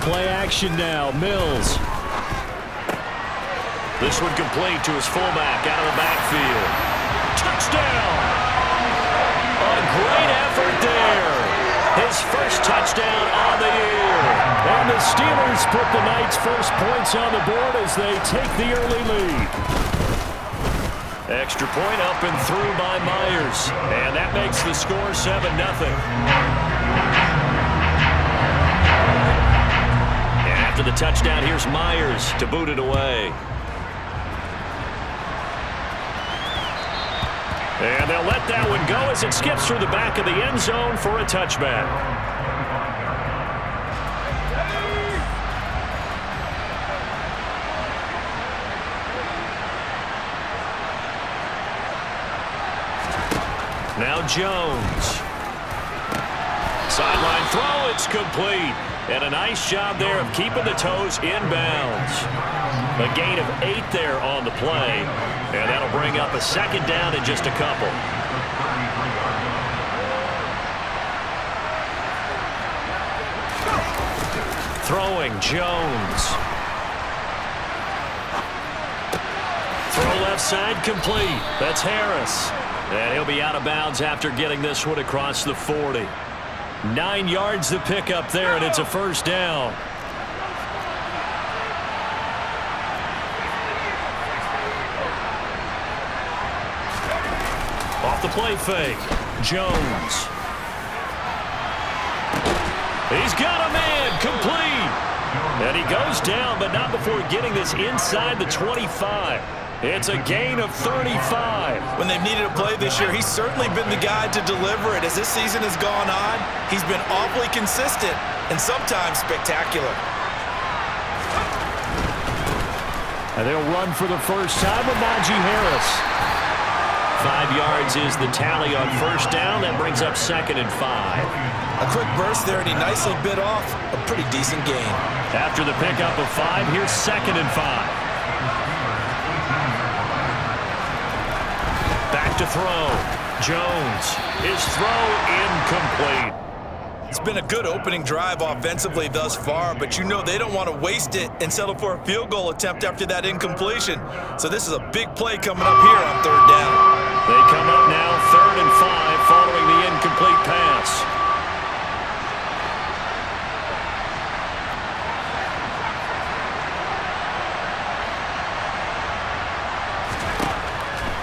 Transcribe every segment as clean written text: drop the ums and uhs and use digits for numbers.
Play action now. Mills. This one complete to his fullback out of the backfield. Touchdown! A great effort there. His first touchdown on the year. And the Steelers put the Knights' first points on the board as they take the early lead. Extra point up and through by Myers. And that makes the score 7-0. After the touchdown, here's Myers to boot it away. And they'll let that one go as it skips through the back of the end zone for a touchback. Now Jones. Sideline throw, it's complete. And a nice job there of keeping the toes inbounds. A gain of 8 there on the play. And that'll bring up a second down in just a couple. Throwing, Jones. Throw left side complete. That's Harris. And he'll be out of bounds after getting this one across the 40. 9 yards to pick up there, and it's a first down. Off the play fake, Jones. He's got a man, complete. And he goes down, but not before getting this inside the 25. It's a gain of 35. When they've needed a play this year, he's certainly been the guy to deliver it. As this season has gone on, he's been awfully consistent and sometimes spectacular. And they'll run for the first time with Najee Harris. 5 yards is the tally on first down. That brings up 2nd and 5. A quick burst there, and he nicely bit off a pretty decent gain. After the pickup of 5, here's 2nd and 5. Back to throw. Jones. His throw incomplete. It's been a good opening drive offensively thus far, but you know they don't want to waste it and settle for a field goal attempt after that incompletion. So this is a big play coming up here on 3rd down. They come up now 3rd and 5 following the incomplete pass.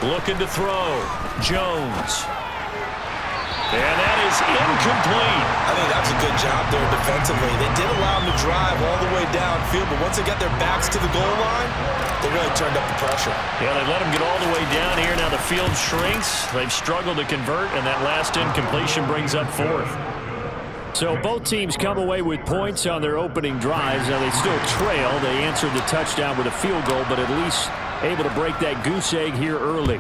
Looking to throw. Jones. And that is incomplete. I think that's a good job there defensively. They did allow him to drive all the way downfield, but once they got their backs to the goal line, they really turned up the pressure. Yeah, they let him get all the way down here. Now the field shrinks. They've struggled to convert, and that last incompletion brings up 4th. So both teams come away with points on their opening drives. Now they still trail. They answered the touchdown with a field goal, but at least able to break that goose egg here early.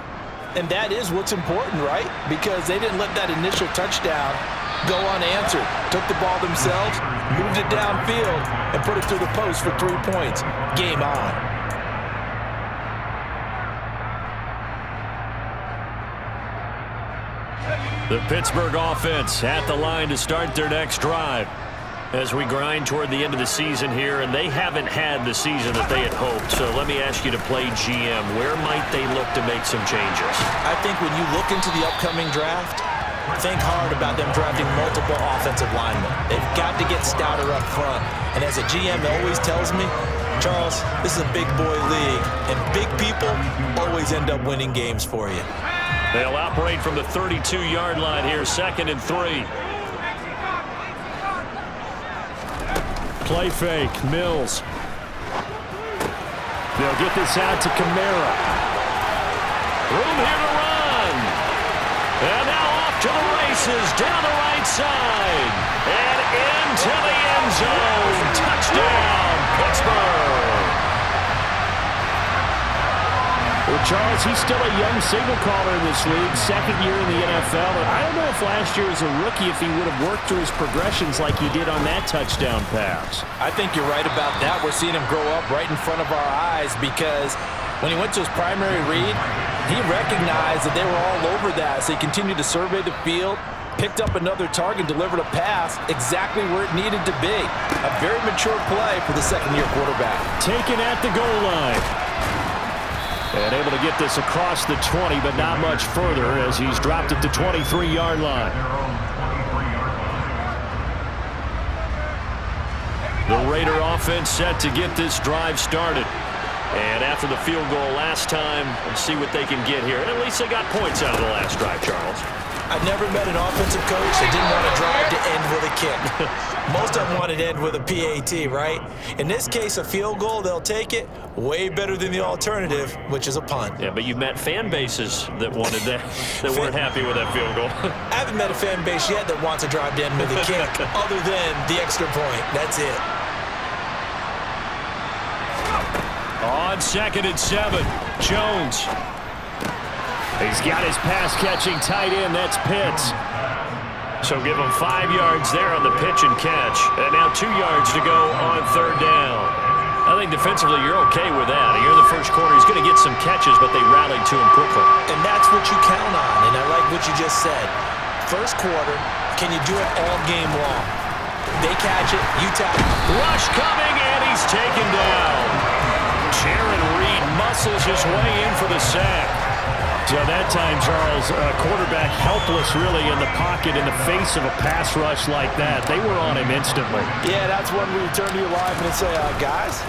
And that is what's important, right? Because they didn't let that initial touchdown go unanswered. Took the ball themselves, moved it downfield, and put it through the post for 3 points. Game on. The Pittsburgh offense at the line to start their next drive. As we grind toward the end of the season here, and they haven't had the season that they had hoped. So let me ask you to play GM. Where might they look to make some changes? I think when you look into the upcoming draft, think hard about them drafting multiple offensive linemen. They've got to get stouter up front. And as a GM always tells me, Charles, this is a big boy league, and big people always end up winning games for you. They'll operate from the 32-yard line here, 2nd and 3. Play fake, Mills. They'll get this out to Kamara. Room here to run. And now off to the races, down the right side. And into the end zone. Touchdown, Pittsburgh. Well, Charles, he's still a young signal caller in this league, 2nd year in the NFL. And I don't know if last year as a rookie, if he would have worked through his progressions like he did on that touchdown pass. I think you're right about that. We're seeing him grow up right in front of our eyes because when he went to his primary read, he recognized that they were all over that. So he continued to survey the field, picked up another target, delivered a pass exactly where it needed to be. A very mature play for the second-year quarterback. Taken at the goal line. And able to get this across the 20, but not much further as he's dropped it to 23-yard line. The Raider offense set to get this drive started. And after the field goal last time, let's see what they can get here. At least they got points out of the last drive, Charles. I've never met an offensive coach that didn't want to drive to end with a kick. Most of them wanted to end with a PAT, right? In this case, a field goal, they'll take it. Way better than the alternative, which is a punt. Yeah, but you met fan bases that wanted that, that weren't happy with that field goal. I haven't met a fan base yet that wants to drive to end with a kick, other than the extra point. That's it. On 2nd and 7, Jones. He's got his pass-catching tight end. That's Pitts. So give him 5 yards there on the pitch and catch. And now 2 yards to go on 3rd down. I think defensively you're okay with that. Here in the first quarter, he's going to get some catches, but they rallied to him quickly. And that's what you count on, and I like what you just said. First quarter, can you do it all game long? They catch it, you tackle. Rush coming, and he's taken down. Jaron Reed muscles his way in for the sack. So that time, Charles, quarterback helpless really in the pocket in the face of a pass rush like that. They were on him instantly. Yeah, that's when we turn to your lineman and say, guys,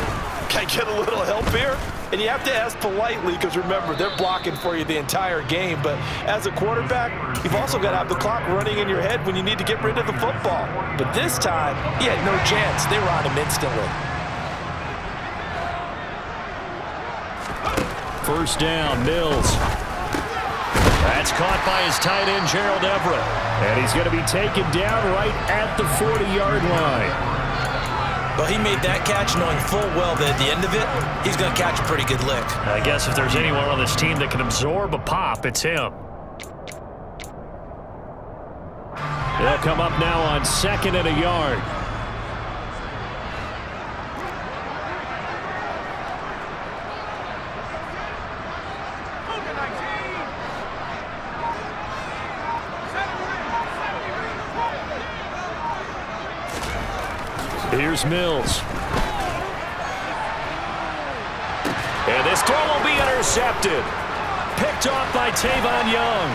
can I get a little help here? And you have to ask politely because, remember, they're blocking for you the entire game. But as a quarterback, you've also got to have the clock running in your head when you need to get rid of the football. But this time, he had no chance. They were on him instantly. First down, Mills. That's caught by his tight end, Gerald Everett. And he's going to be taken down right at the 40-yard line. Well, he made that catch knowing full well that at the end of it, he's going to catch a pretty good lick. I guess if there's anyone on this team that can absorb a pop, it's him. They'll come up now on 2nd and a yard. Here's Mills. And this throw will be intercepted. Picked off by Tavon Young.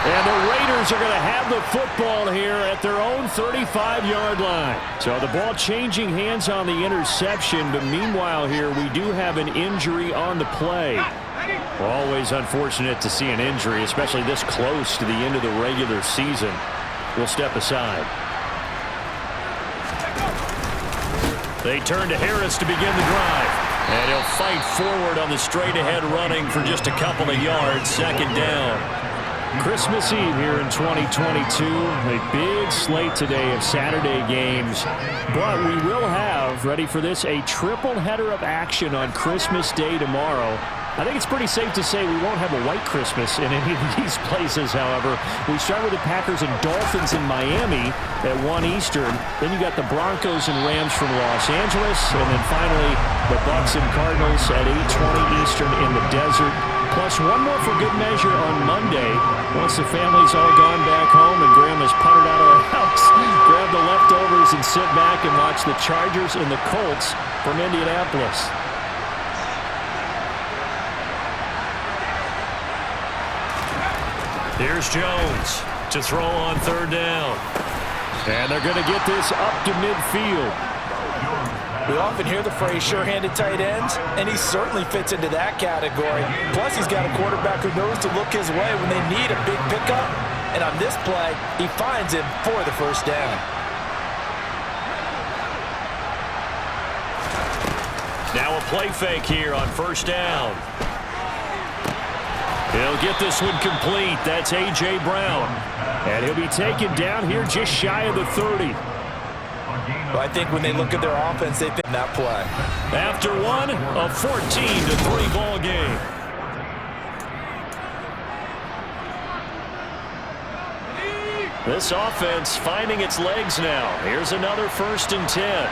And the Raiders are going to have the football here at their own 35-yard line. So the ball changing hands on the interception, but meanwhile here we do have an injury on the play. Always unfortunate to see an injury, especially this close to the end of the regular season. We'll step aside. They turn to Harris to begin the drive. And he'll fight forward on the straight-ahead running for just a couple of yards. 2nd down. Christmas Eve here in 2022. A big slate today of Saturday games. But we will have, ready for this, a triple header of action on Christmas Day tomorrow. I think it's pretty safe to say we won't have a white Christmas in any of these places, however. We start with the Packers and Dolphins in Miami at 1 Eastern. Then you got the Broncos and Rams from Los Angeles. And then finally, the Bucs and Cardinals at 8:20 Eastern in the desert. Plus one more for good measure on Monday. Once the family's all gone back home and Grandma's puttered out of our house, grab the leftovers and sit back and watch the Chargers and the Colts from Indianapolis. Here's Jones to throw on 3rd down. And they're going to get this up to midfield. We often hear the phrase sure-handed tight ends, and he certainly fits into that category. Plus, he's got a quarterback who knows to look his way when they need a big pickup. And on this play, he finds him for the 1st down. Now a play fake here on 1st down. He'll get this one complete. That's A.J. Brown. And he'll be taken down here just shy of the 30. Well, I think when they look at their offense, they think that play. After one, a 14-3 ball game. This offense finding its legs now. Here's another 1st and 10.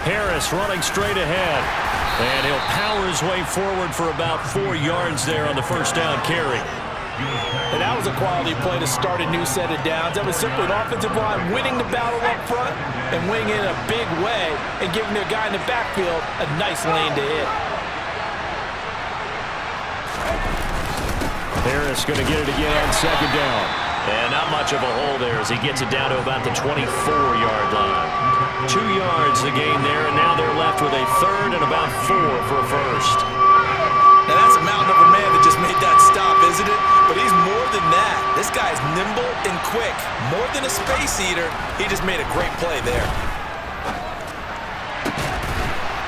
Harris running straight ahead. And he'll power his way forward for about 4 yards there on the first down carry. And that was a quality play to start a new set of downs. That was simply an offensive line winning the battle up front and winning in a big way and giving their guy in the backfield a nice lane to hit. Harris going to get it again on second down. And not much of a hole there as he gets it down to about the 24-yard line. 2 yards the gain there, and now they're left with a third and about 4 for a first. Now that's a mountain of a man that just made that stop, isn't it? But he's more than that. This guy's nimble and quick. More than a space eater, he just made a great play there.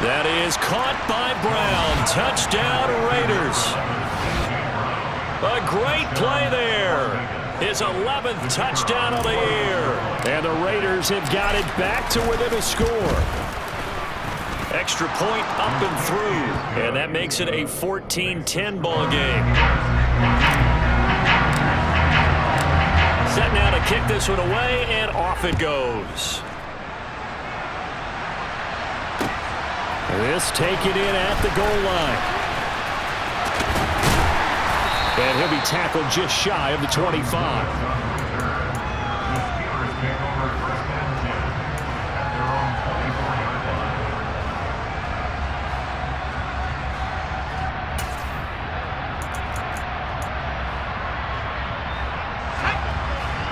That is caught by Brown. Touchdown, Raiders. A great play there. His 11th touchdown of the year. And the Raiders have got it back to within a score. Extra point up and through. And that makes it a 14-10 ball game. Set now to kick this one away, and off it goes. This taken in at the goal line. And he'll be tackled just shy of the 25.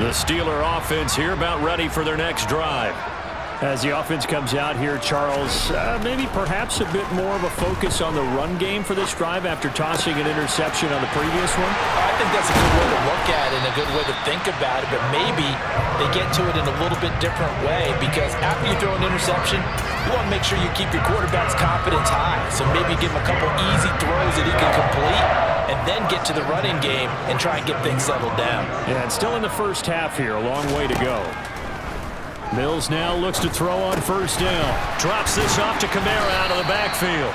The Steeler offense here about ready for their next drive. As the offense comes out here, Charles, maybe perhaps a bit more of a focus on the run game for this drive after tossing an interception on the previous one? I think that's a good way to look at it and a good way to think about it, but maybe they get to it in a little bit different way because after you throw an interception, you want to make sure you keep your quarterback's confidence high. So maybe give him a couple easy throws that he can complete and then get to the running game and try and get things settled down. Yeah, it's still in the first half here. A long way to go. Mills now looks to throw on first down. Drops this off to Kamara out of the backfield.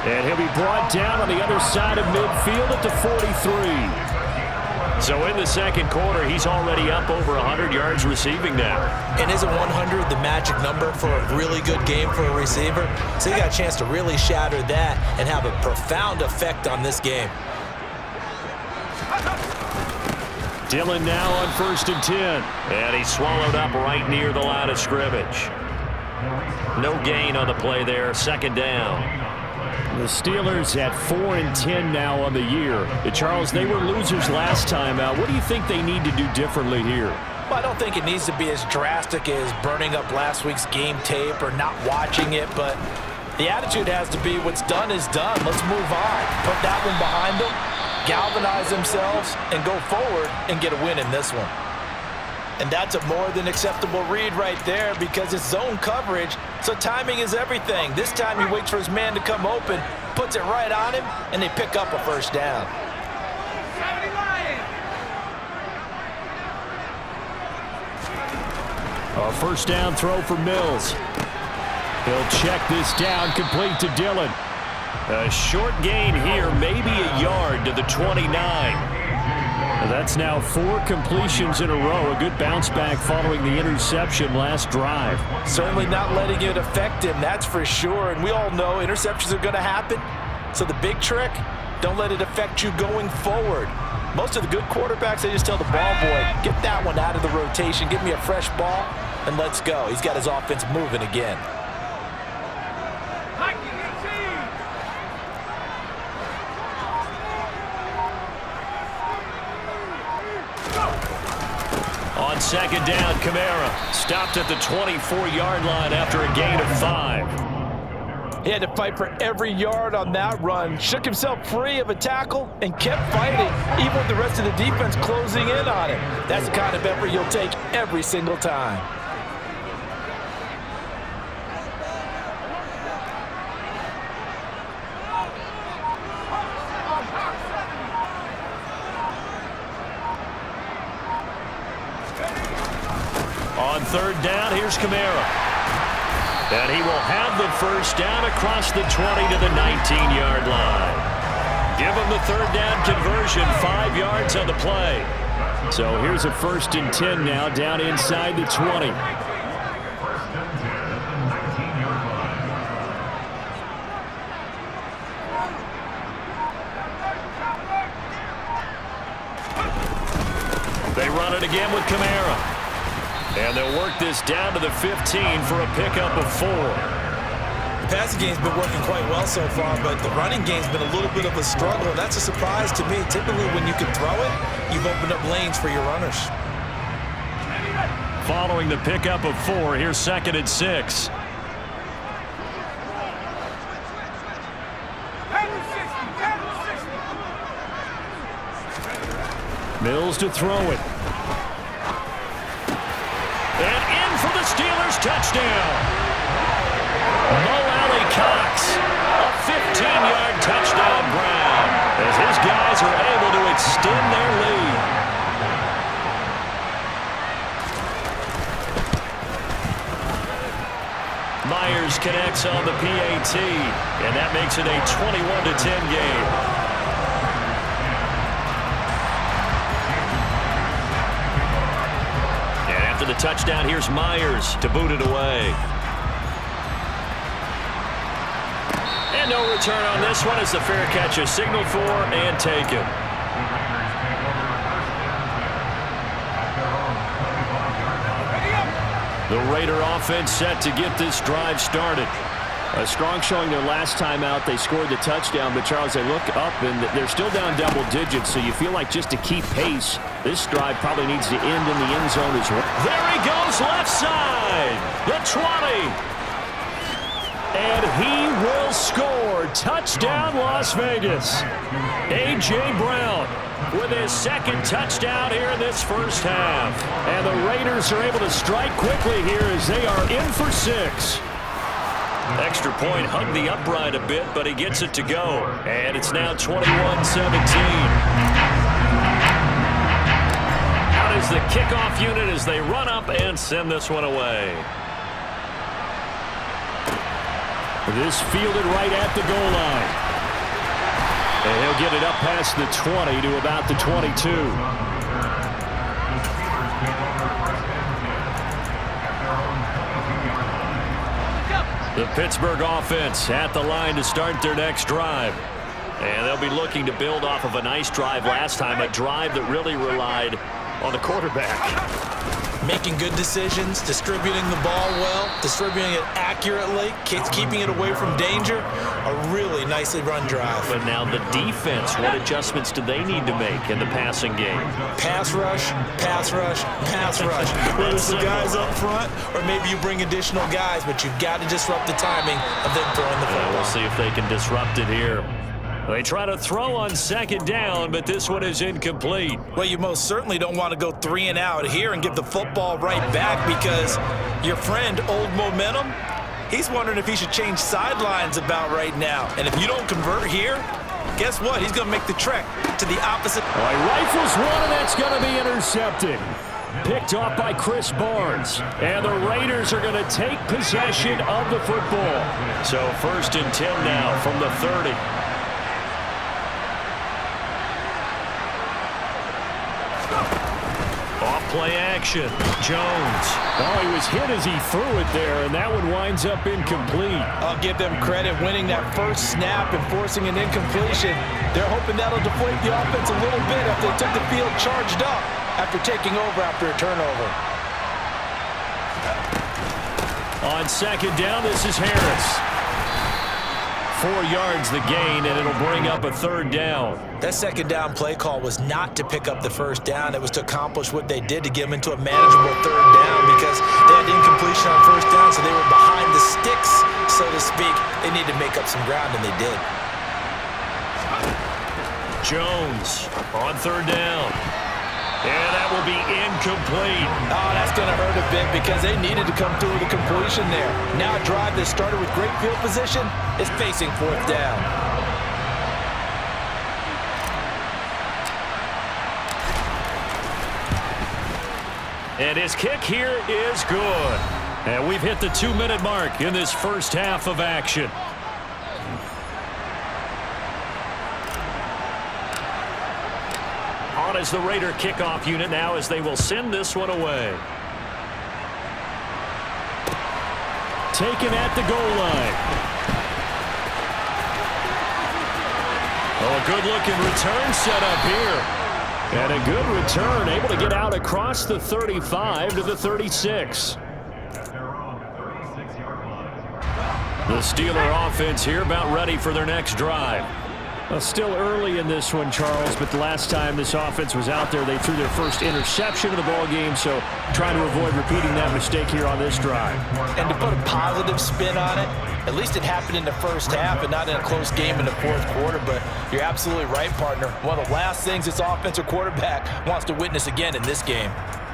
And he'll be brought down on the other side of midfield at the 43. So in the second quarter, he's already up over 100 yards receiving now. And isn't 100 the magic number for a really good game for a receiver? So he got a chance to really shatter that and have a profound effect on this game. Dillon now on 1st and 10. And he's swallowed up right near the line of scrimmage. No gain on the play there. Second down. The Steelers at 4-10 now on the year. Charles, they were losers last time out. What do you think they need to do differently here? Well, I don't think it needs to be as drastic as burning up last week's game tape or not watching it, but the attitude has to be what's done is done. Let's move on. Put that one behind them. Galvanize themselves and go forward and get a win in this one. And that's a more than acceptable read right there because it's zone coverage, so timing is everything. This time he waits for his man to come open, puts it right on him, and they pick up a first down. A first down throw for Mills. He'll check this down, complete to Dillon. A short gain here, maybe a yard to the 29. That's now 4 completions in a row. A good bounce back following the interception last drive. Certainly not letting it affect him, that's for sure. And we all know interceptions are going to happen. So the big trick, don't let it affect you going forward. Most of the good quarterbacks, they just tell the ball boy, get that one out of the rotation, give me a fresh ball, and let's go. He's got his offense moving again. On second down, Kamara stopped at the 24-yard line after a gain of 5. He had to fight for every yard on that run, shook himself free of a tackle, and kept fighting, even with the rest of the defense closing in on him. That's the kind of effort you'll take every single time. On third down, here's Kamara. And he will have the first down across the 20 to the 19-yard line. Give him the third down conversion, 5 yards on the play. So here's a 1st and 10 now down inside the 20. them with Kamara. And they'll work this down to the 15 for a pickup of 4. The passing game's been working quite well so far, but the running game's been a little bit of a struggle, and that's a surprise to me. Typically, when you can throw it, you've opened up lanes for your runners. Following the pickup of 4, here's 2nd and 6. Mills to throw it. And in for the Steelers touchdown. Mo Alley Cox, a 15-yard touchdown ground as his guys are able to extend their lead. Myers connects on the PAT, and that makes it a 21-10 game. To the touchdown, here's Myers to boot it away. And no return on this one as the fair catch is signaled for and taken. The Raider offense set to get this drive started. A strong showing their last time out. They scored the touchdown, but Charles, they look up and they're still down double digits, so you feel like just to keep pace, this drive probably needs to end in the end zone as well. There he goes, left side, the 20. And he will score. Touchdown, Las Vegas. A.J. Brown with his 2nd touchdown here in this first half. And the Raiders are able to strike quickly here as they are in for 6. Extra point, hugged the upright a bit, but he gets it to go. And it's now 21-17. Out is the kickoff unit as they run up and send this one away. This fielded right at the goal line. And he'll get it up past the 20 to about the 22. The Pittsburgh offense at the line to start their next drive. And they'll be looking to build off of a nice drive last time, a drive that really relied on the quarterback. Making good decisions, distributing the ball well, distributing it accurately, keeping it away from danger. A really nicely run drive. But now the defense, what adjustments do they need to make in the passing game? Pass rush, pass rush, pass rush. Whether it's the guys up front or maybe you bring additional guys, but you've got to disrupt the timing of them throwing the football. We'll see if they can disrupt it here. They try to throw on 2nd down, but this one is incomplete. Well, you most certainly don't want to go 3 and out here and give the football right back because your friend, Old Momentum, he's wondering if he should change sidelines about right now. And if you don't convert here, guess what? He's going to make the trek to the opposite. All right, rifles one, and that's going to be intercepted. Picked off by Chris Barnes. And the Raiders are going to take possession of the football. So 1st and 10 now from the 30. Off-play action. Jones. Oh, he was hit as he threw it there, and that one winds up incomplete. I'll give them credit winning that first snap and forcing an incompletion. They're hoping that'll deflate the offense a little bit if they took the field charged up after taking over after a turnover. On 2nd down, this is Harris. 4 yards the gain, and it'll bring up a 3rd down. That 2nd down play call was not to pick up the 1st down. It was to accomplish what they did to get them into a manageable 3rd down because they had incompletion on 1st down, so they were behind the sticks, so to speak. They needed to make up some ground, and they did. Jones on 3rd down. And that will be incomplete. Oh, that's going to hurt a bit because they needed to come through with a completion there. Now a drive that started with great field position is facing 4th down. And his kick here is good. And we've hit the 2-minute mark in this first half of action. On as the Raider kickoff unit now as they will send this one away. Taken at the goal line. Oh, a good-looking return set up here. And a good return, able to get out across the 35 to the 36. The Steeler offense here about ready for their next drive. Well, still early in this one, Charles, but the last time this offense was out there, they threw their first interception of the ball game, so trying to avoid repeating that mistake here on this drive. And to put a positive spin on it, at least it happened in the first half and not in a close game in the fourth quarter, but you're absolutely right, partner. One of the last things this offensive quarterback wants to witness again in this game.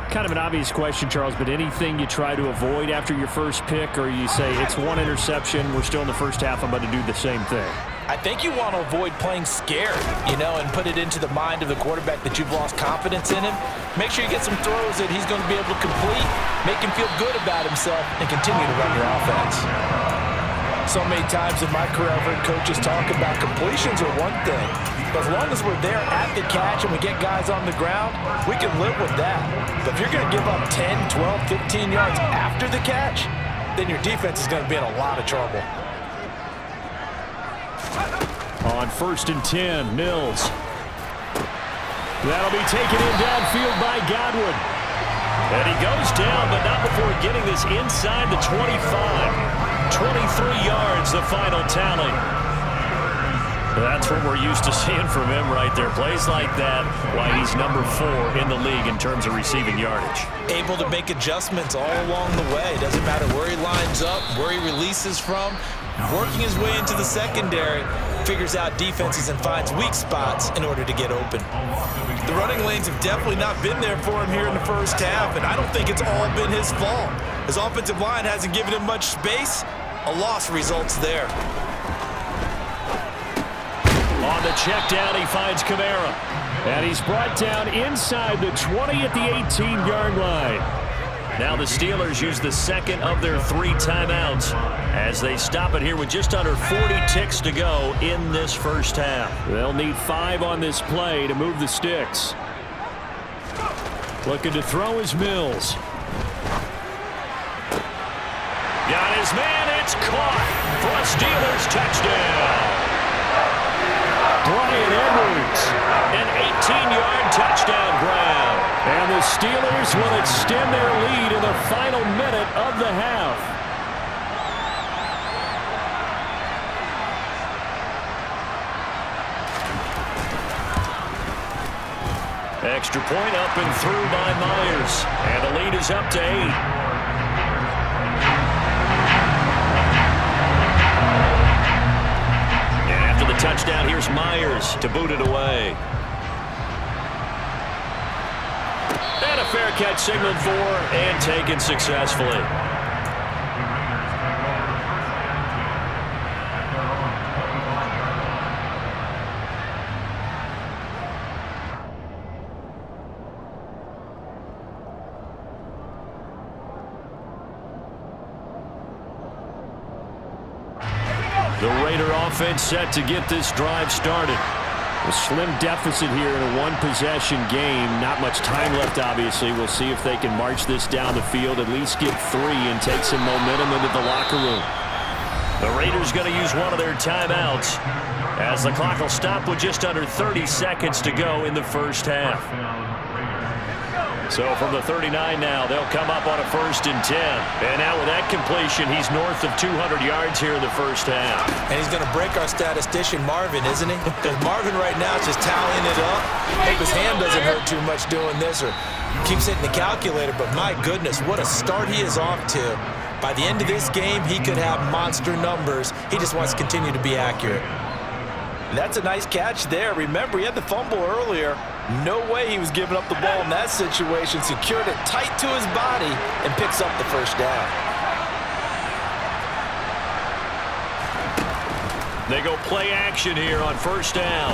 Kind of an obvious question, Charles, but anything you try to avoid after your first pick, or you say it's one interception, we're still in the first half, I'm about to do the same thing? I think you want to avoid playing scared, and put it into the mind of the quarterback that you've lost confidence in him. Make sure you get some throws that he's going to be able to complete, make him feel good about himself, and continue to run your offense. So many times in my career, I've heard coaches talk about completions are one thing. But as long as we're there at the catch and we get guys on the ground, we can live with that. But if you're going to give up 10, 12, 15 yards after the catch, then your defense is going to be in a lot of trouble. On 1st and 10, Mills. That'll be taken in downfield by Godwin. And he goes down, but not before getting this inside the 25. 23 yards, the final tally. That's what we're used to seeing from him right there. Plays like that, why he's number 4 in the league in terms of receiving yardage. Able to make adjustments all along the way. Doesn't matter where he lines up, where he releases from. Working his way into the secondary, figures out defenses and finds weak spots in order to get open. The running lanes have definitely not been there for him here in the first half, and I don't think it's all been his fault. His offensive line hasn't given him much space. A loss results there. On the check down, he finds Kamara. And he's brought down inside the 20 at the 18-yard line. Now the Steelers use the second of their 3 timeouts as they stop it here with just under 40 ticks to go in this first half. They'll need 5 on this play to move the sticks. Looking to throw is Mills. Got his man, it's caught for a Steelers touchdown. Brian Edwards, an 18-yard touchdown grab. And the Steelers will extend their lead in the final minute of the half. Extra point up and through by Myers. And the lead is up to 8. Touchdown, here's Myers to boot it away. And a fair catch signaled for and taken successfully. The Raider offense set to get this drive started. A slim deficit here in a one-possession game. Not much time left, obviously. We'll see if they can march this down the field, at least get 3 and take some momentum into the locker room. The Raiders going to use one of their timeouts as the clock will stop with just under 30 seconds to go in the first half. So from the 39 now, they'll come up on a 1st and 10. And now with that completion, he's north of 200 yards here in the first half. And he's going to break our statistician, Marvin, isn't he? Because Marvin right now is just tallying it up. Hope his hand doesn't hurt too much doing this or keeps hitting the calculator. But my goodness, what a start he is off to. By the end of this game, he could have monster numbers. He just wants to continue to be accurate. That's a nice catch there. Remember, he had the fumble earlier. No way he was giving up the ball in that situation. Secured it tight to his body and picks up the first down. They go play action here on 1st down.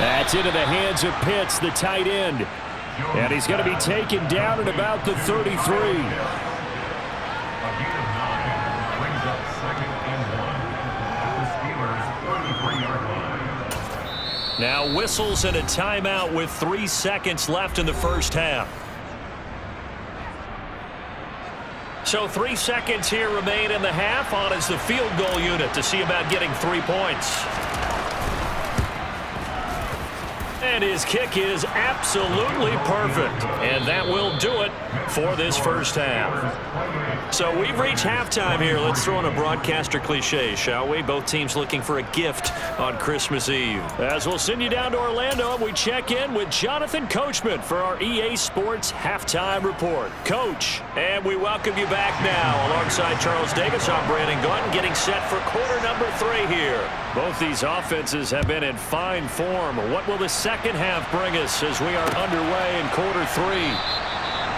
That's into the hands of Pitts, the tight end. And he's going to be taken down at about the 33. Now whistles and a timeout with 3 seconds left in the first half. So 3 seconds here remain in the half. On is the field goal unit to see about getting 3 points. And his kick is absolutely perfect. And that will do it for this first half. So we've reached halftime here. Let's throw in a broadcaster cliche, shall we? Both teams looking for a gift on Christmas Eve. As we'll send you down to Orlando, and we check in with Jonathan Coachman for our EA Sports Halftime Report. Coach, and we welcome you back now. Alongside Charles Davis, I'm Brandon Gunn, getting set for quarter number 3 here. Both these offenses have been in fine form. What will the second half bring us as we are underway in quarter 3?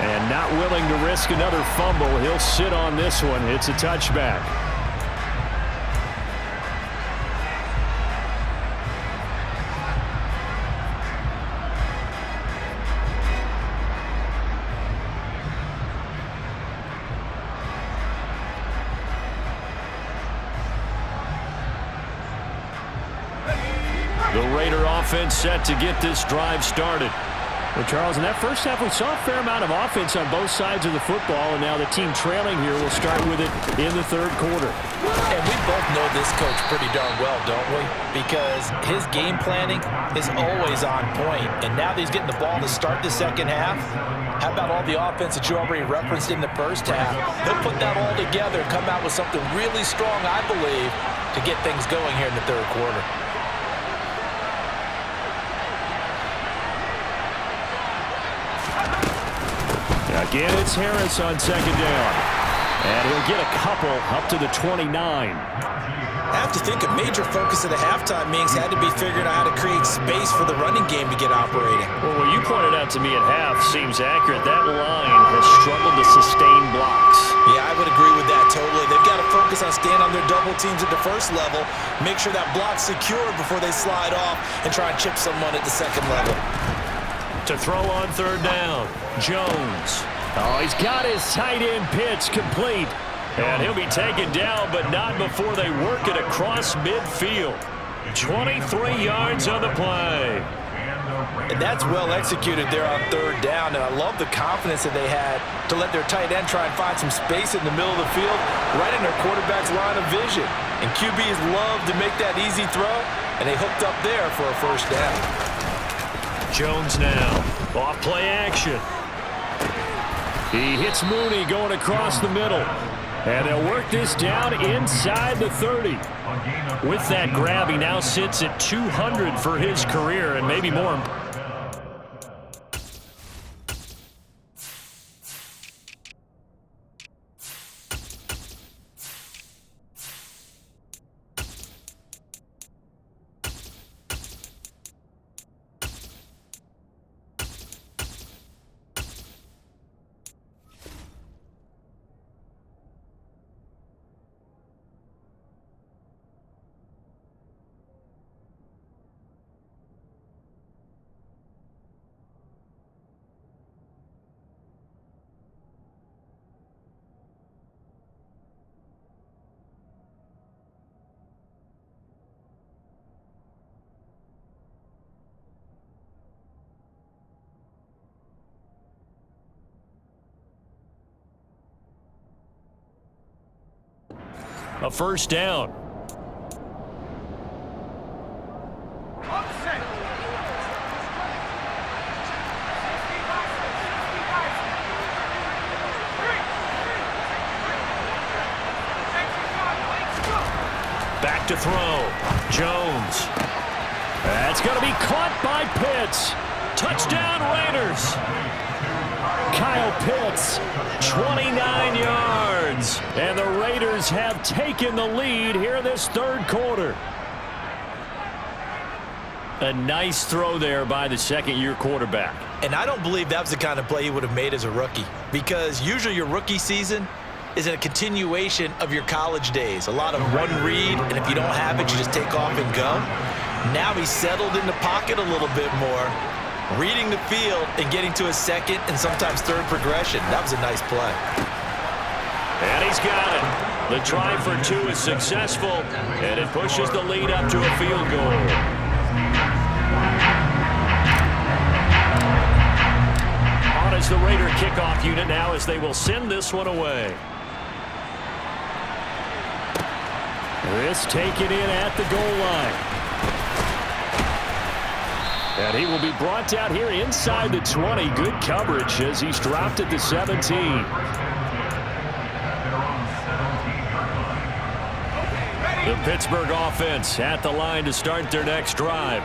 And not willing to risk another fumble, he'll sit on this one. It's a touchback. The Raider offense set to get this drive started. Well, Charles, in that first half, we saw a fair amount of offense on both sides of the football, and now the team trailing here will start with it in the third quarter. And we both know this coach pretty darn well, don't we? Because his game planning is always on point, and now that he's getting the ball to start the second half, how about all the offense that you already referenced in the first half? He'll put that all together and come out with something really strong, I believe, to get things going here in the third quarter. Again, it's Harris on second down. And he'll get a couple up to the 29. I have to think a major focus of the halftime meetings had to be figuring out how to create space for the running game to get operating. Well, what you pointed out to me at half seems accurate. That line has struggled to sustain blocks. Yeah, I would agree with that totally. They've got to focus on staying on their double teams at the first level, make sure that block's secure before they slide off and try and chip someone at the second level. To throw on third down, Jones. Oh, he's got his tight end pitch complete. And he'll be taken down, but not before they work it across midfield. 23 yards on the play. And that's well executed there on third down. And I love the confidence that they had to let their tight end try and find some space in the middle of the field, right in their quarterback's line of vision. And QBs love to make that easy throw, and they hooked up there for a first down. Jones now, off play action. He hits Mooney going across the middle. And they'll work this down inside the 30. With that grab, he now sits at 200 for his career, and maybe more. A first down. Back to throw. Jones. That's going to be caught by Pitts. Touchdown Raiders. Kyle Pitts, 29 yards. And the Raiders have taken the lead here in this third quarter. A nice throw there by the second-year quarterback. And I don't believe that was the kind of play he would have made as a rookie, because usually your rookie season is a continuation of your college days. A lot of one read, and if you don't have it, you just take off and go. Now he's settled in the pocket a little bit more, reading the field and getting to a second and sometimes third progression. That was a nice play. And he's got it. The try for two is successful, and it pushes the lead up to a field goal. On is the Raider kickoff unit now as they will send this one away. This taken in at the goal line. And he will be brought down here inside the 20. Good coverage as he's dropped at the 17. The Pittsburgh offense at the line to start their next drive.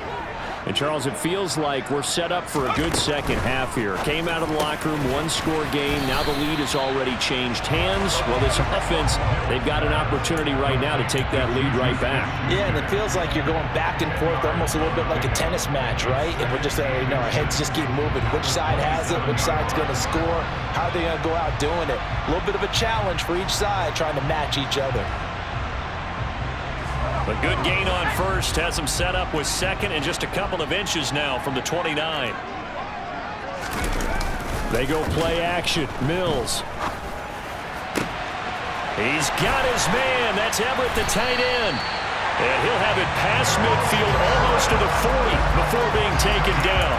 And, Charles, it feels like we're set up for a good second half here. Came out of the locker room, one-score game. Now the lead has already changed hands. Well, this offense, they've got an opportunity right now to take that lead right back. Yeah, and it feels like you're going back and forth almost a little bit like a tennis match, right? And we're just, our heads just keep moving. Which side has it? Which side's going to score? How are they going to go out doing it? A little bit of a challenge for each side trying to match each other. A good gain on first has him set up with second and just a couple of inches now from the 29. They go play action. Mills. He's got his man. That's Everett, the tight end. And he'll have it past midfield almost to the 40 before being taken down.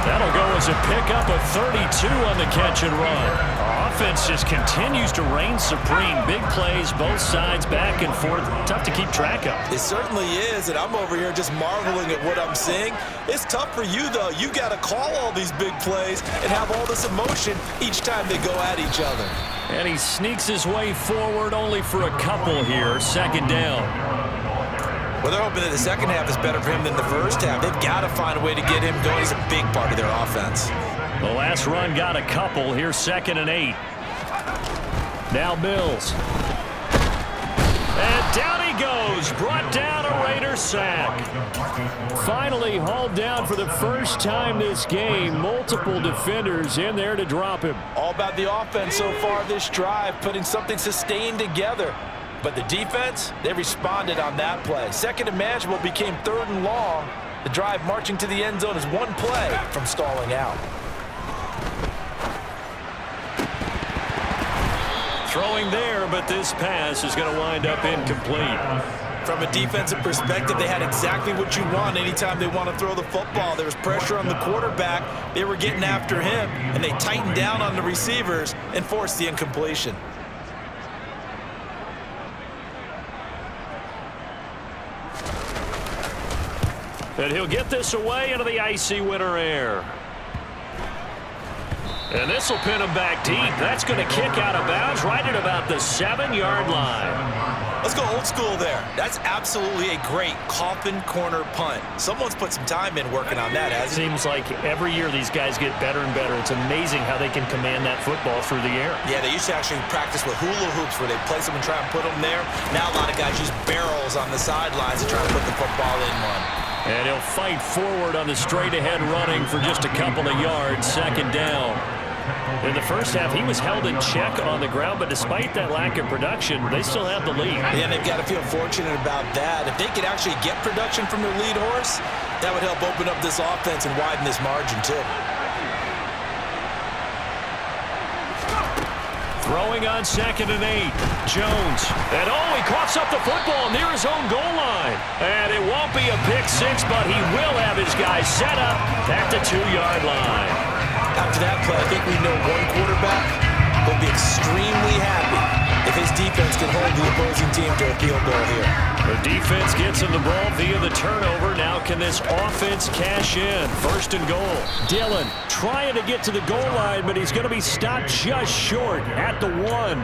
That'll go as a pickup of 32 on the catch and run. Our offense just continues to reign supreme. Big plays, both sides, back and forth. Tough to keep track of. It certainly is, and I'm over here just marveling at what I'm seeing. It's tough for you, though. You got to call all these big plays and have all this emotion each time they go at each other. And he sneaks his way forward only for a couple here. Second down. Well, they're hoping that the second half is better for him than the first half. They've got to find a way to get him going. He's a big part of their offense. The last run got a couple. Here's 2nd and 8. Now Mills. And down he goes. Brought down a Raider sack. Finally hauled down for the first time this game. Multiple defenders in there to drop him. All about the offense so far this drive, putting something sustained together. But the defense, they responded on that play. Second and manageable became 3rd and long. The drive marching to the end zone is one play from stalling out. Throwing there, but this pass is going to wind up incomplete. From a defensive perspective, they had exactly what you want anytime they want to throw the football. There was pressure on the quarterback. They were getting after him, and they tightened down on the receivers and forced the incompletion. And he'll get this away into the icy winter air. And this will pin him back deep. That's going to kick out of bounds right at about the 7-yard line. Let's go old school there. That's absolutely a great coffin corner punt. Someone's put some time in working on that, hasn't it? Seems like every year these guys get better and better. It's amazing how they can command that football through the air. Yeah, they used to actually practice with hula hoops where they place them and try and put them there. Now a lot of guys use barrels on the sidelines to try and put the football in one. And he'll fight forward on the straight-ahead running for just a couple of yards. Second down. In the first half, he was held in check on the ground, but despite that lack of production, they still have the lead. Yeah, they've got to feel fortunate about that. If they could actually get production from their lead horse, that would help open up this offense and widen this margin, too. Throwing on 2nd and 8. Jones. And he coughs up the football near his own goal line. And it won't be a pick six, but he will have his guys set up at the 2-yard line. After that play, I think we know one quarterback will be extremely happy if his defense can hold the opposing team to a field goal here. The defense gets him the ball via the turnover. Now can this offense cash in? 1st and goal. Dillon trying to get to the goal line, but he's going to be stopped just short at the 1.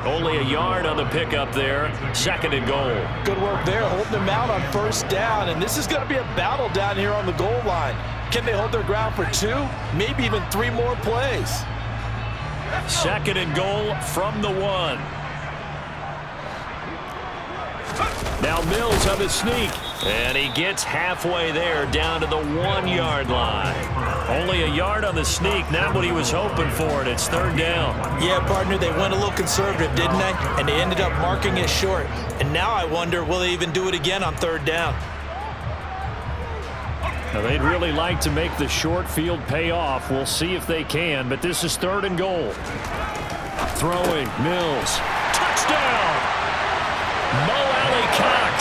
Only a yard on the pickup there. 2nd and goal. Good work there, holding them out on 1st down, and this is going to be a battle down here on the goal line. Can they hold their ground for 2, maybe even 3 more plays? 2nd and goal from the 1. Now Mills on the sneak, and he gets halfway there down to the 1-yard line. Only a yard on the sneak, not what he was hoping for, and it's 3rd down. Yeah, partner, they went a little conservative, didn't they? And they ended up marking it short. And now I wonder, will they even do it again on 3rd down? Now, they'd really like to make the short field pay off. We'll see if they can, but this is 3rd and goal. Throwing, Mills. Touchdown! Mo Alley-Cox.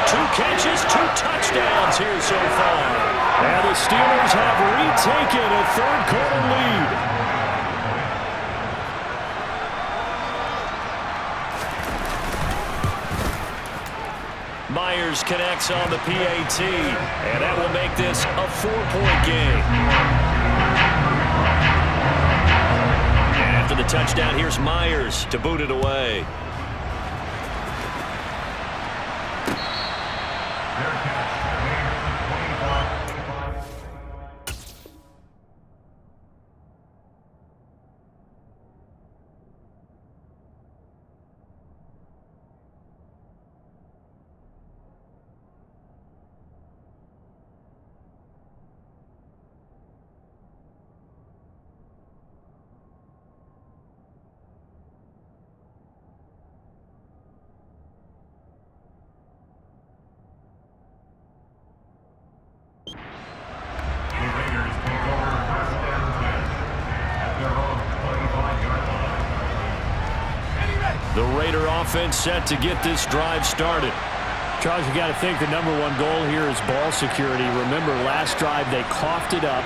2 catches, 2 touchdowns here so far. And the Steelers have retaken a 3rd quarter lead. Raiders connects on the PAT, and that will make this a 4-point game. And after the touchdown, here's Myers to boot it away. The Raider offense set to get this drive started. Charles, you got to think the #1 goal here is ball security. Remember, last drive they coughed it up,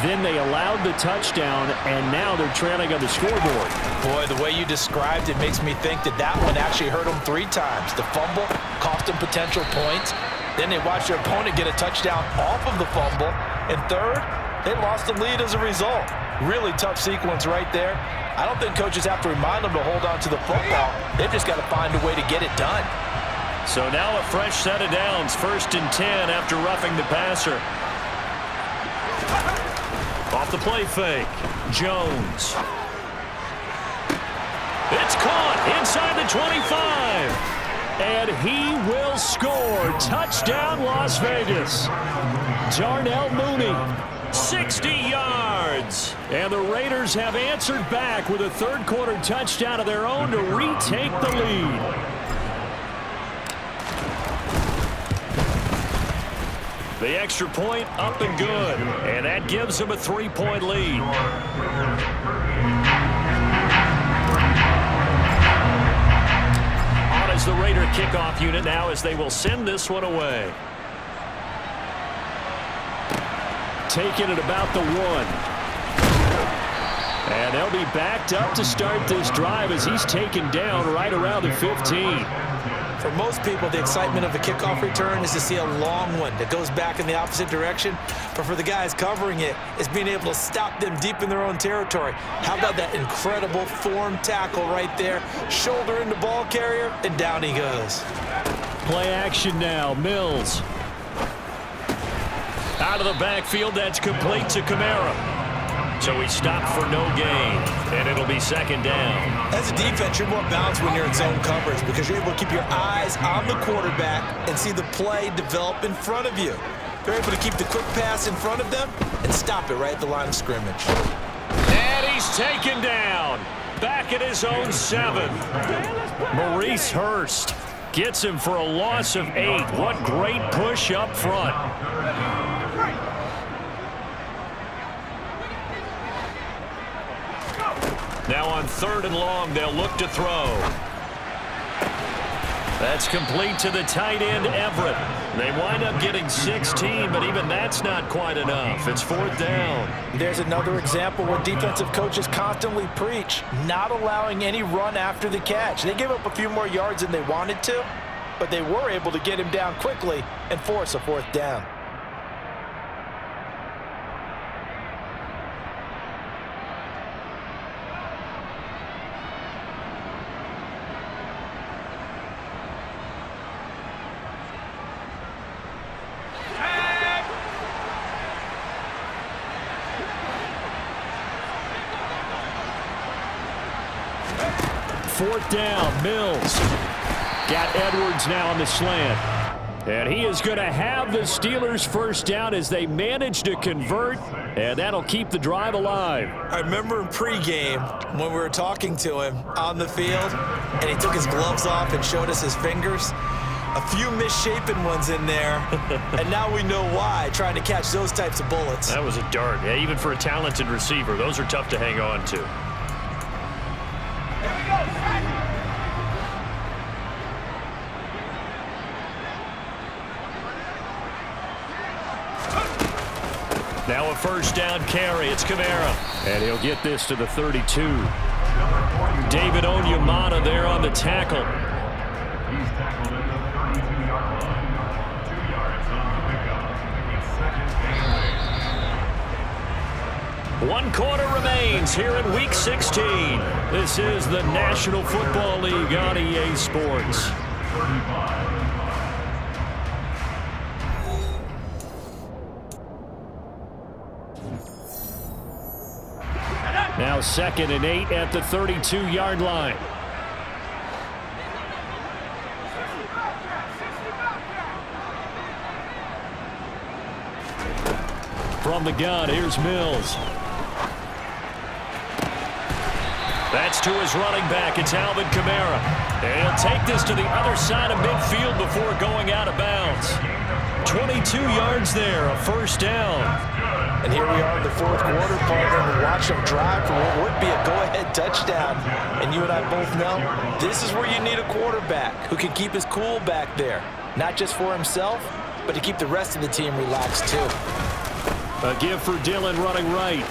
then they allowed the touchdown, and now they're trailing on the scoreboard. Boy, the way you described it makes me think that one actually hurt them 3 times. The fumble cost them potential points. Then they watched their opponent get a touchdown off of the fumble. And third, they lost the lead as a result. Really tough sequence right there. I don't think coaches have to remind them to hold on to the football. They've just got to find a way to get it done. So now a fresh set of downs, 1st and 10 after roughing the passer. Off the play fake, Jones. It's caught inside the 25. And he will score. Touchdown, Las Vegas. Darnell Mooney, 60 yards. And the Raiders have answered back with a 3rd-quarter touchdown of their own to retake the lead. The extra point up and good. And that gives them a 3-point lead. On is the Raider kickoff unit now as they will send this one away. Taking it about the 1. And they'll be backed up to start this drive as he's taken down right around the 15. For most people, the excitement of a kickoff return is to see a long one that goes back in the opposite direction. But for the guys covering it, it's being able to stop them deep in their own territory. How about that incredible form tackle right there? Shoulder into ball carrier, and down he goes. Play action now. Mills. Out of the backfield, that's complete to Kamara. So he stopped for no gain, and it'll be 2nd down. As a defense, you're more balanced when you're in zone coverage because you're able to keep your eyes on the quarterback and see the play develop in front of you. They're able to keep the quick pass in front of them and stop it right at the line of scrimmage. And he's taken down. Back at his own 7. Maurice Hurst gets him for a loss of 8. What great push up front. Now on 3rd and long, they'll look to throw. That's complete to the tight end, Everett. They wind up getting 16, but even that's not quite enough. It's 4th down. There's another example where defensive coaches constantly preach, not allowing any run after the catch. They gave up a few more yards than they wanted to, but they were able to get him down quickly and force a 4th down. Fourth down, Mills. Got Edwards now on the slant. And he is going to have the Steelers first down as they manage to convert, and that'll keep the drive alive. I remember in pregame when we were talking to him on the field, and he took his gloves off and showed us his fingers. A few misshapen ones in there, and now we know why, trying to catch those types of bullets. That was a dart. Yeah, even for a talented receiver, those are tough to hang on to. Now a first down carry. It's Kamara. And he'll get this to the 32. David Onyemata there on the tackle. 1 quarter remains here in Week 16. This is the National Football League on EA Sports. Now 2nd and 8 at the 32-yard line. From the gun, here's Mills. That's to his running back. It's Alvin Kamara. And he'll take this to the other side of midfield before going out of bounds. 22 yards there, a first down. And here we are in the 4th quarter, partner, and watch them drive for what would be a go-ahead touchdown. And you and I both know this is where you need a quarterback who can keep his cool back there. Not just for himself, but to keep the rest of the team relaxed too. A give for Dillon running right.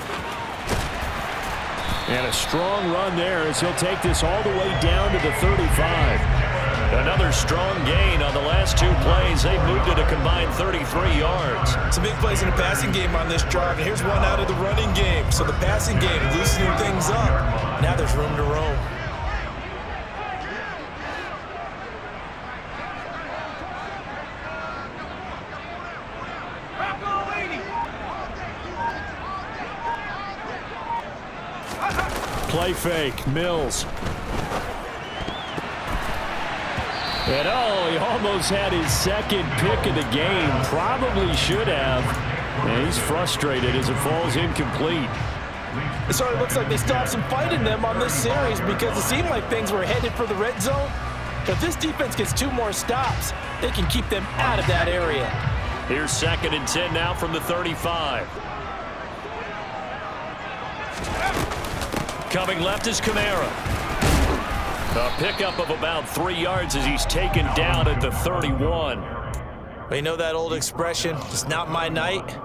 And a strong run there as he'll take this all the way down to the 35. Another strong gain on the last 2 plays. They've moved it a combined 33 yards. Some big plays in the passing game on this drive, and here's one out of the running game. So the passing game loosening things up. Now there's room to roam. Play fake, Mills. And he almost had his 2nd pick of the game. Probably should have. And he's frustrated as it falls incomplete. It certainly looks like they still have some fight in them on this series because it seemed like things were headed for the red zone. But if this defense gets 2 more stops, they can keep them out of that area. Here's 2nd and 10 now from the 35. Coming left is Kamara. A pickup of about 3 yards as he's taken down at the 31. Well, you know that old expression, it's not my night?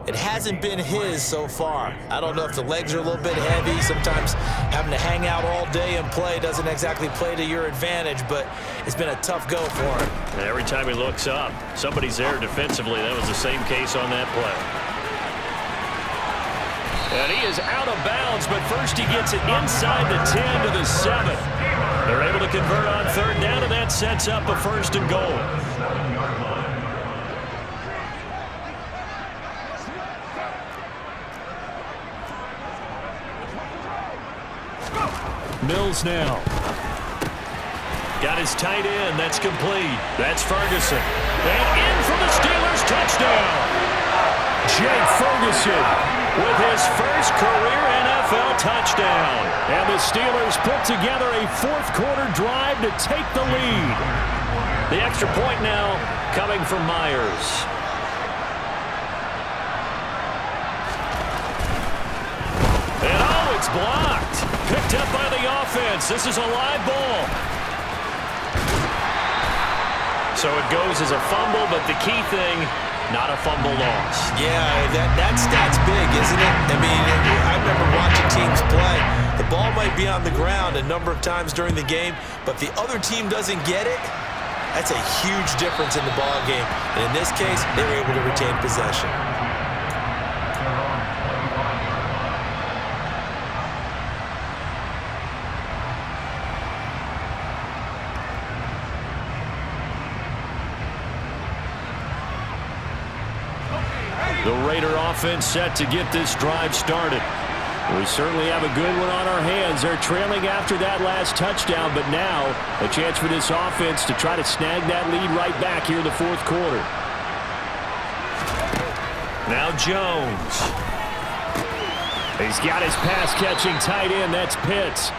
It hasn't been his so far. I don't know if the legs are a little bit heavy. Sometimes having to hang out all day and play doesn't exactly play to your advantage, but it's been a tough go for him. And every time he looks up, somebody's there defensively. That was the same case on that play. And he is out of bounds, but first he gets it inside the 10 to the 7. They're able to convert on 3rd down, and that sets up a 1st and goal. Mills now. Got his tight end. That's complete. That's Ferguson. And in for the Steelers touchdown. Jake Ferguson with his first career NFL touchdown. And the Steelers put together a 4th quarter drive to take the lead. The extra point now coming from Myers. And it's blocked. Picked up by the offense. This is a live ball. So it goes as a fumble, but the key thing, not a fumble loss. Yeah, that stat's big, isn't it? I mean, I remember watching teams play. The ball might be on the ground a number of times during the game, but if the other team doesn't get it, that's a huge difference in the ball game. And in this case, they were able to retain possession. The Raider offense set to get this drive started. We certainly have a good one on our hands. They're trailing after that last touchdown, but now a chance for this offense to try to snag that lead right back here in the 4th quarter. Now Jones. He's got his pass-catching tight end. That's Pitts.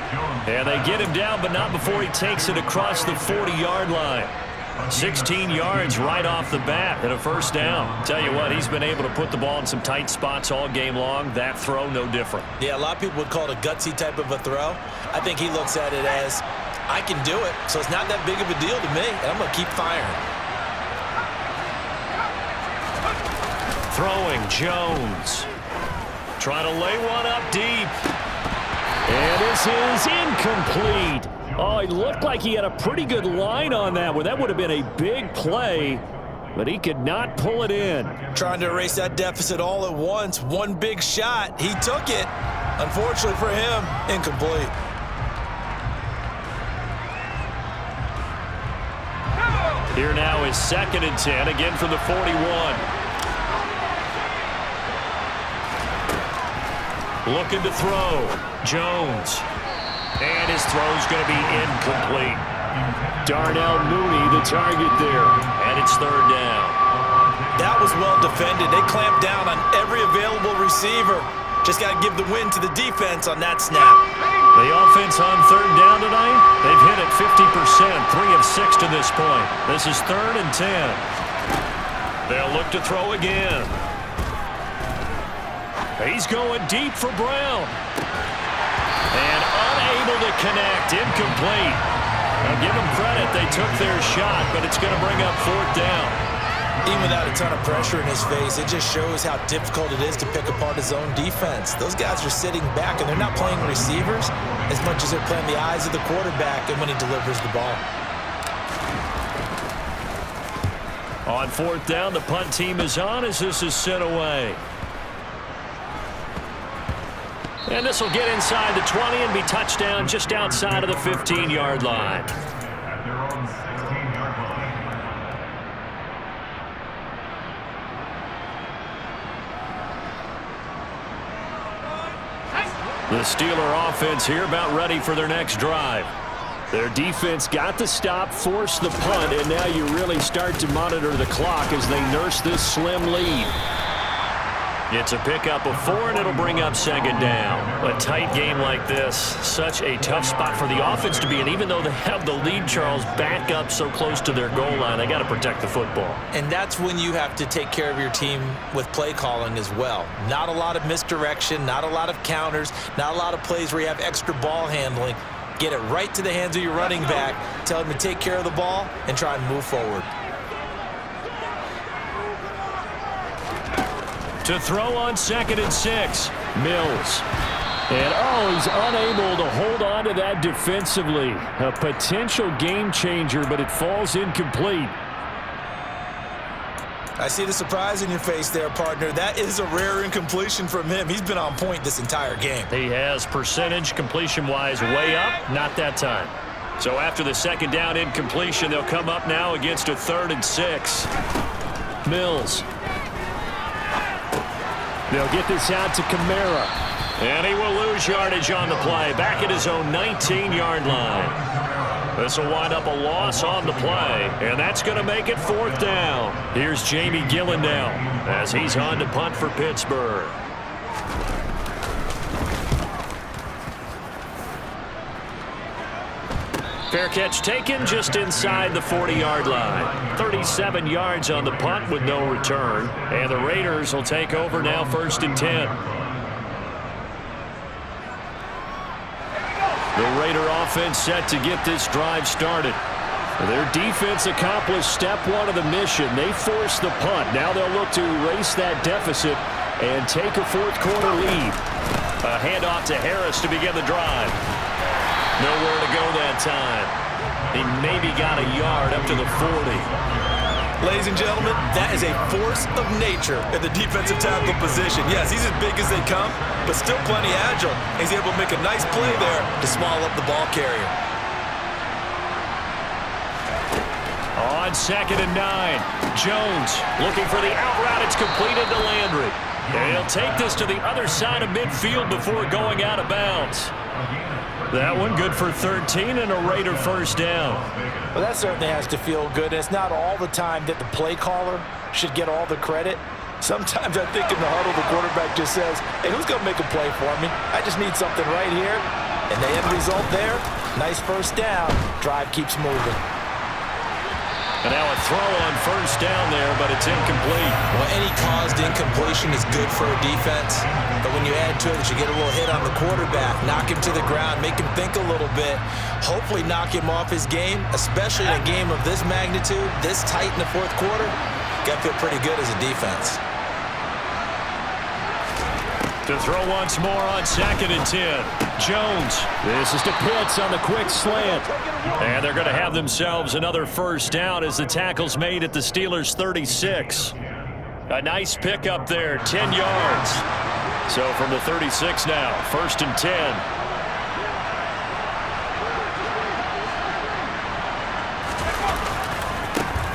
And they get him down, but not before he takes it across the 40-yard line. 16 yards right off the bat and a 1st down. Tell you what, he's been able to put the ball in some tight spots all game long. That throw, no different. Yeah, a lot of people would call it a gutsy type of a throw. I think he looks at it as, I can do it, so it's not that big of a deal to me, and I'm going to keep firing. Throwing, Jones. Trying to lay one up deep. And this is incomplete. Oh, it looked like he had a pretty good line on that one. That would have been a big play. but he could not pull it in. Trying to erase that deficit all at once. One big shot. He took it. Unfortunately for him, incomplete. Here now is 2nd and 10, again from the 41. Looking to throw. Jones. And his throw's going to be incomplete. Darnell Mooney, the target there. And it's 3rd down. That was well defended. They clamped down on every available receiver. Just got to give the win to the defense on that snap. The offense on 3rd down tonight, they've hit it 50%, 3 of 6 to this point. This is 3rd and 10. They'll look to throw again. He's going deep for Brown. And unable to connect, incomplete. Now give them credit, they took their shot, but it's going to bring up 4th down. Even without a ton of pressure in his face, it just shows how difficult it is to pick apart his own defense. Those guys are sitting back, and they're not playing receivers as much as they're playing the eyes of the quarterback and when he delivers the ball. On 4th down, the punt team is on as this is sent away. And this will get inside the 20 and be touchdown just outside of the 15-yard line. The Steeler offense here about ready for their next drive. Their defense got the stop, forced the punt, and now you really start to monitor the clock as they nurse this slim lead. It's a pickup of 4, and it'll bring up 2nd down. A tight game like this, such a tough spot for the offense to be in. Even though they have the lead, Charles, back up so close to their goal line, they got to protect the football. And that's when you have to take care of your team with play calling as well. Not a lot of misdirection, not a lot of counters, not a lot of plays where you have extra ball handling. Get it right to the hands of your running back, tell him to take care of the ball, and try and move forward. To throw on 2nd and 6, Mills. And, he's unable to hold on to that defensively. A potential game changer, but it falls incomplete. I see the surprise in your face there, partner. That is a rare incompletion from him. He's been on point this entire game. He has percentage completion-wise way up, not that time. So after the 2nd down incompletion, they'll come up now against a 3rd and 6. Mills. They'll get this out to Kamara. And he will lose yardage on the play. Back at his own 19-yard line. This will wind up a loss on the play. And that's going to make it 4th down. Here's Jamie Gillen now as he's on to punt for Pittsburgh. Fair catch taken just inside the 40-yard line. 37 yards on the punt with no return. And the Raiders will take over now 1st and 10. The Raider offense set to get this drive started. Their defense accomplished step 1 of the mission. They forced the punt. Now they'll look to erase that deficit and take a 4th quarter lead. A handoff to Harris to begin the drive. Nowhere to go that time. He maybe got a yard up to the 40. Ladies and gentlemen, that is a force of nature at the defensive tackle position. Yes, he's as big as they come, but still plenty agile. He's able to make a nice play there to small up the ball carrier. On 2nd and 9, Jones looking for the out route. It's completed to Landry. And he'll take this to the other side of midfield before going out of bounds. That one good for 13 and a Raider 1st down. Well, that certainly has to feel good. It's not all the time that the play caller should get all the credit. Sometimes I think in the huddle, the quarterback just says, hey, who's going to make a play for me? I just need something right here. And the end result there, nice 1st down. Drive keeps moving. And now a throw on 1st down there, but it's incomplete. Well, any caused incompletion is good for a defense. But when you add to it that you get a little hit on the quarterback, knock him to the ground, make him think a little bit, hopefully knock him off his game, especially in a game of this magnitude, this tight in the 4th quarter, got to feel pretty good as a defense. To throw once more on 2nd and 10. Jones. This is to Pitts on the quick slant. And they're going to have themselves another first down as the tackle's made at the Steelers' 36. A nice pickup there, 10 yards. So from the 36 now, 1st and 10.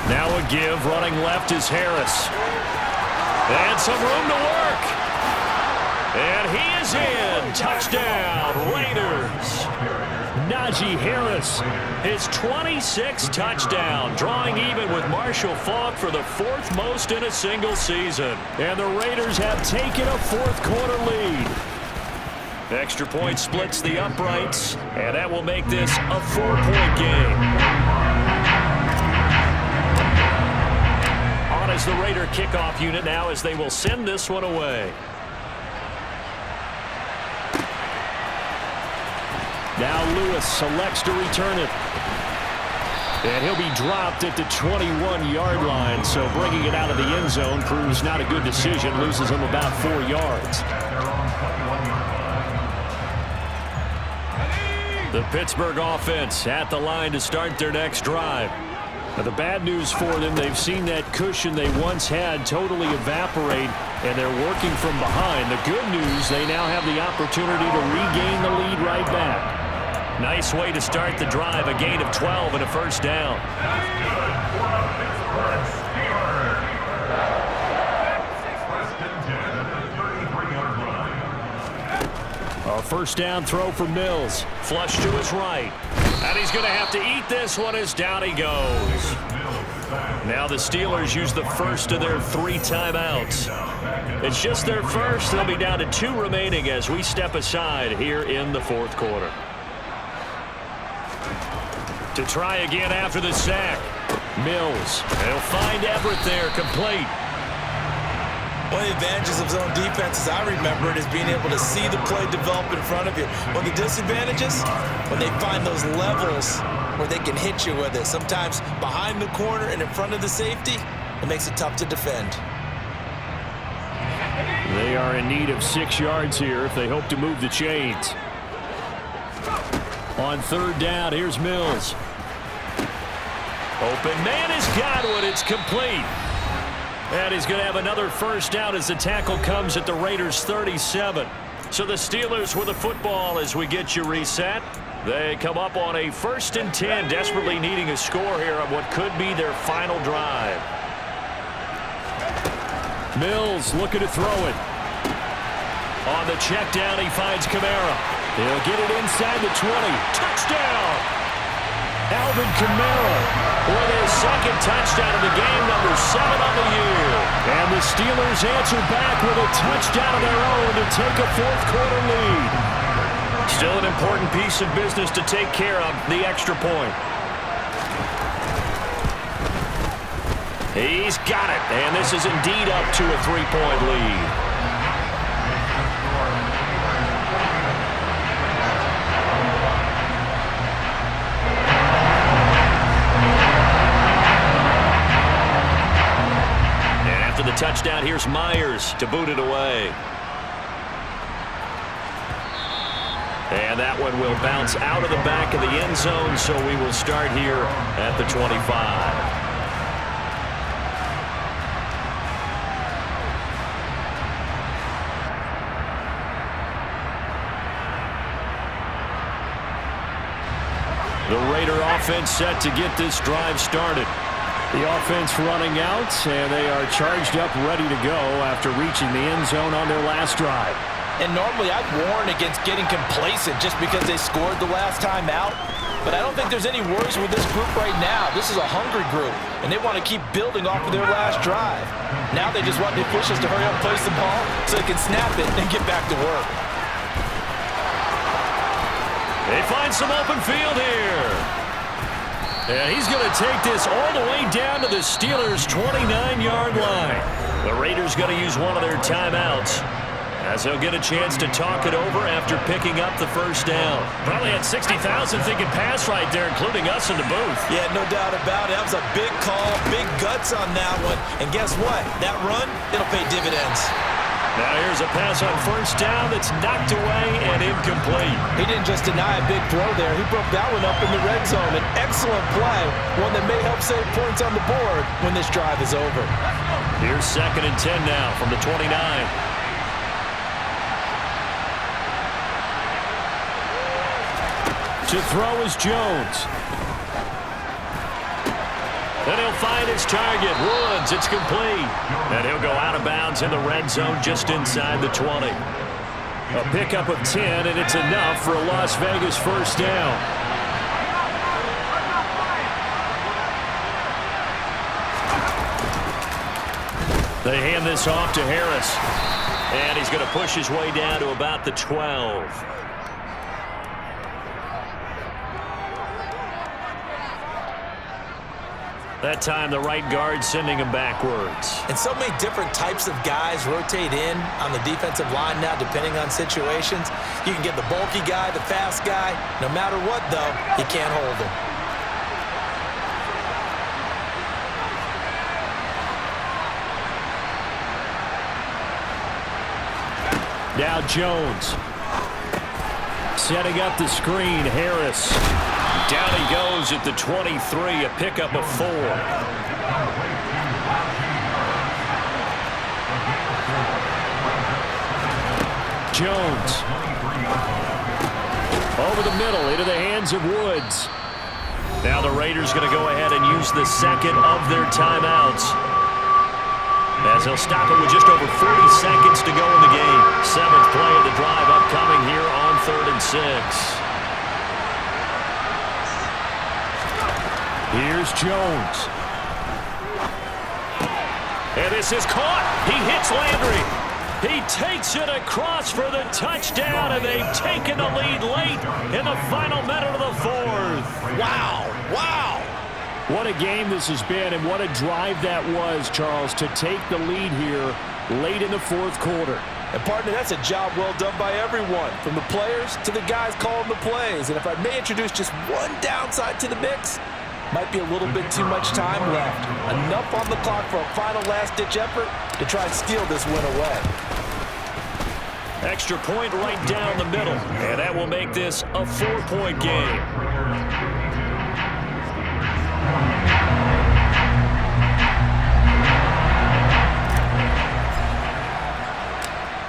Now a give, running left is Harris. And some room to work. And he is in. Touchdown, Raiders. Najee Harris, his 26th touchdown, drawing even with Marshall Faulk for the 4th most in a single season. And the Raiders have taken a 4th quarter lead. Extra point splits the uprights, and that will make this a 4-point game. On as the Raider kickoff unit now as they will send this one away. Now Lewis selects to return it. And he'll be dropped at the 21-yard line, so bringing it out of the end zone proves not a good decision. Loses him about 4 yards. The Pittsburgh offense at the line to start their next drive. Now the bad news for them, they've seen that cushion they once had totally evaporate, and they're working from behind. The good news, they now have the opportunity to regain the lead right back. Nice way to start the drive, a gain of 12 and a first down. A first down throw for Mills. Flush to his right. And he's going to have to eat this one as down he goes. Now the Steelers use the first of their 3 timeouts. It's just their first. They'll be down to 2 remaining as we step aside here in the 4th quarter. To try again after the sack. Mills. He'll find Everett there, complete. One of the advantages of zone defenses, I remember it, is being able to see the play develop in front of you. One of the disadvantages, when they find those levels where they can hit you with it. Sometimes behind the corner and in front of the safety, it makes it tough to defend. They are in need of 6 yards here if they hope to move the chains. On 3rd down, here's Mills. Open man has got one. It's complete. And he's going to have another first down as the tackle comes at the Raiders' 37. So the Steelers with the football as we get you reset. They come up on a 1st and 10, desperately needing a score here on what could be their final drive. Mills looking to throw it. On the check down, he finds Kamara. He'll get it inside the 20. Touchdown! Alvin Kamara with his 2nd touchdown of the game, number 7 on the year. And the Steelers answer back with a touchdown of their own to take a 4th quarter lead. Still an important piece of business to take care of, the extra point. He's got it, and this is indeed up to a 3-point lead. The touchdown, here's Myers to boot it away. And that one will bounce out of the back of the end zone, so we will start here at the 25. The Raider offense set to get this drive started. The offense running out, and they are charged up, ready to go after reaching the end zone on their last drive. And normally I'd warn against getting complacent just because they scored the last time out. But I don't think there's any worries with this group right now. This is a hungry group, and they want to keep building off of their last drive. Now they just want the officials to hurry up and place the ball so they can snap it and get back to work. They find some open field here. And he's going to take this all the way down to the Steelers' 29-yard line. The Raiders going to use one of their timeouts as they'll get a chance to talk it over after picking up the first down. Probably had 60,000 thinking pass right there, including us in the booth. Yeah, no doubt about it. That was a big call, big guts on that one. And guess what? That run, it'll pay dividends. Now here's a pass on first down that's knocked away and incomplete. He didn't just deny a big throw there. He broke that one up in the red zone. An excellent play, one that may help save points on the board when this drive is over. Here's 2nd and 10 now from the 29. To throw is Jones. And he'll find his target. Woods, it's complete. And he'll go out of bounds in the red zone just inside the 20. A pickup of 10, and it's enough for a Las Vegas first down. They hand this off to Harris. And he's going to push his way down to about the 12. That time, the right guard sending him backwards. And so many different types of guys rotate in on the defensive line now, depending on situations. You can get the bulky guy, the fast guy. No matter what, though, he can't hold him. Now Jones. Setting up the screen, Harris. Down he goes at the 23, a pickup of 4. Jones. Over the middle, into the hands of Woods. Now the Raiders going to go ahead and use the second of their timeouts, as he'll stop it with just over 40 seconds to go in the game. 7th play of the drive upcoming here on 3rd and 6. Here's Jones. And this is caught. He hits Landry. He takes it across for the touchdown, and they've taken the lead late in the final minute of the 4th. Wow. Wow. What a game this has been, and what a drive that was, Charles, to take the lead here late in the 4th quarter. And, partner, that's a job well done by everyone, from the players to the guys calling the plays. And if I may introduce just one downside to the mix, might be a little bit too much time left. Enough on the clock for a final last-ditch effort to try and steal this win away. Extra point right down the middle, and that will make this a 4-point game.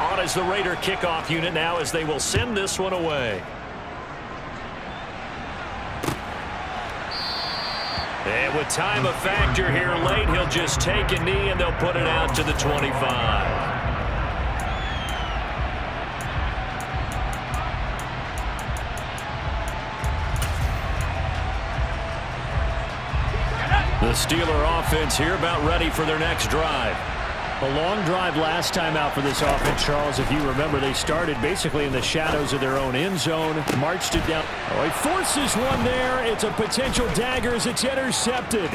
On is the Raider kickoff unit now, as they will send this one away. And with time a factor here late, he'll just take a knee and they'll put it out to the 25. The Steeler offense here about ready for their next drive. A long drive last time out for this offense, Charles. If you remember, they started basically in the shadows of their own end zone, marched it down. Oh, he forces one there. It's a potential dagger as it's intercepted.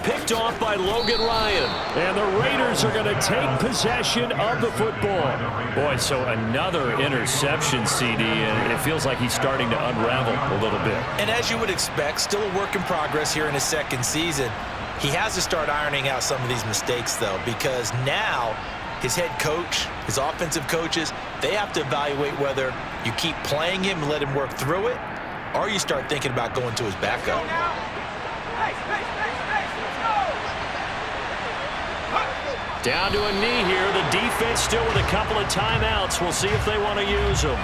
Picked off by Logan Ryan. And the Raiders are going to take possession of the football. Boy, so another interception, CD, and it feels like he's starting to unravel a little bit. And as you would expect, still a work in progress here in his 2nd season. He has to start ironing out some of these mistakes, though, because now his head coach, his offensive coaches, they have to evaluate whether you keep playing him and let him work through it, or you start thinking about going to his backup. Down to a knee here. The defense still with a couple of timeouts. We'll see if they want to use them.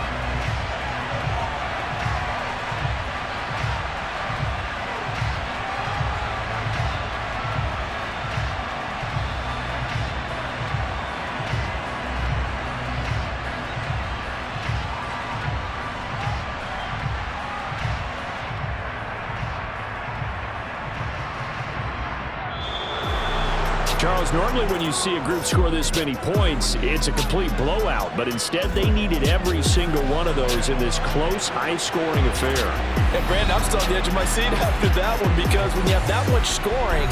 Charles, normally when you see a group score this many points, it's a complete blowout. But instead, they needed every single one of those in this close, high-scoring affair. And, Brandon, I'm still on the edge of my seat after that one, because when you have that much scoring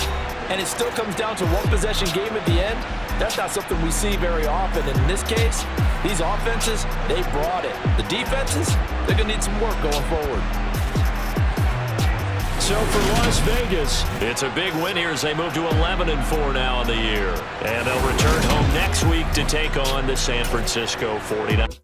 and it still comes down to one-possession game at the end, that's not something we see very often. And in this case, these offenses, they brought it. The defenses, they're going to need some work going forward. so for Las Vegas, it's a big win here as they move to 11-4 now in the year. And they'll return home next week to take on the San Francisco 49ers.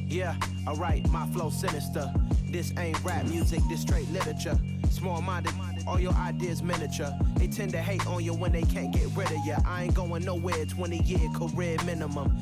Yeah, alright, my flow sinister. This ain't rap music, this straight literature. Small-minded, all your ideas miniature. They tend to hate on you when they can't get rid of you. I ain't going nowhere, 20-year career minimum.